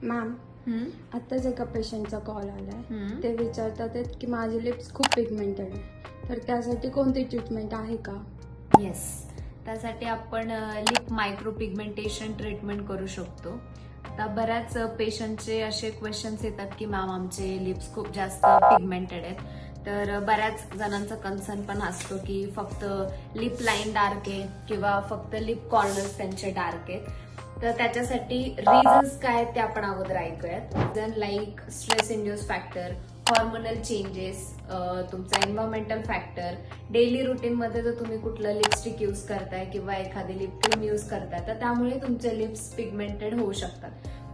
Ma'am, आत्ताच एका पेशंटचा कॉल आलाय. ते विचारतात आहेत की माझे लिप्स खूप पिगमेंटेड आहे, तर त्यासाठी कोणती ट्रीटमेंट आहे का? येस, त्यासाठी आपण लिप मायक्रो पिगमेंटेशन ट्रीटमेंट करू शकतो. आता बऱ्याच पेशंटचे असे क्वेश्चन्स येतात की मॅम आमचे लिप्स खूप जास्त पिगमेंटेड आहेत. तर बऱ्याच जणांचा कन्सर्न पण असतो की फक्त लिप लाईन डार्क आहे किंवा फक्त लिप कॉर्नर्स त्यांचे डार्क आहेत. तर त्याच्यासाठी रिझन्स काय आहेत ते आपण अगोदर ऐकूयात. Reason like stress induce factor, hormonal changes, तुमचा एन्व्हायरमेंटल फॅक्टर, डेली रुटीन मध्ये जर तुम्ही कुठलं लिपस्टिक यूज करताय किंवा एखादी लिप क्रीम यूज करताय तर त्यामुळे तुमचे लिप्स पिगमेंटेड होऊ शकतात.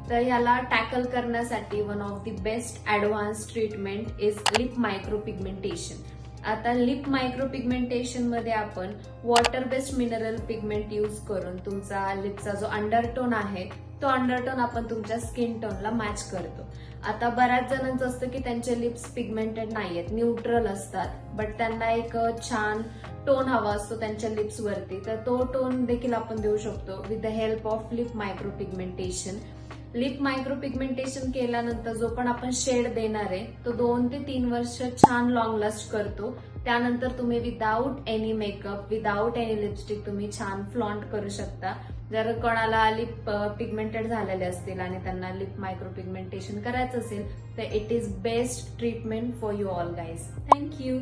तर याला टॅकल करण्यासाठी one of the best advance treatment is lip micro pigmentation. आता लिप मायक्रो पिगमेंटेशन मध्ये आपण water based mineral pigment use करून तुमचा लिपचा जो अंडरटोन आहे तो अंडरटोन आपण तुमच्या स्किन टोनला मॅच करतो. आता बऱ्याच जणांचं असतं की त्यांचे लिप्स पिगमेंटेड नाहीयेत, न्यूट्रल असतात, बट त्यांना एक छान टोन हवा असतो त्यांच्या लिप्स वरती. तर तो टोन देखील आपण देऊ शकतो with the help of lip micro pigmentation. Lip micro pigmentation केल्यानंतर जो पण आपण शेड देणार आहे तो 2 ते 3 वर्ष छान लॉंग लास्ट करतो. त्यानंतर तुम्ही without any makeup, without any lipstick तुम्ही छान फ्लॉन्ट करू शकता. जर कोणाला लिप पिगमेंटेड झालेले असतील आणि त्यांना लिप मायक्रो पिगमेंटेशन करायचं असेल तर it is best treatment for you all guys. Thank you.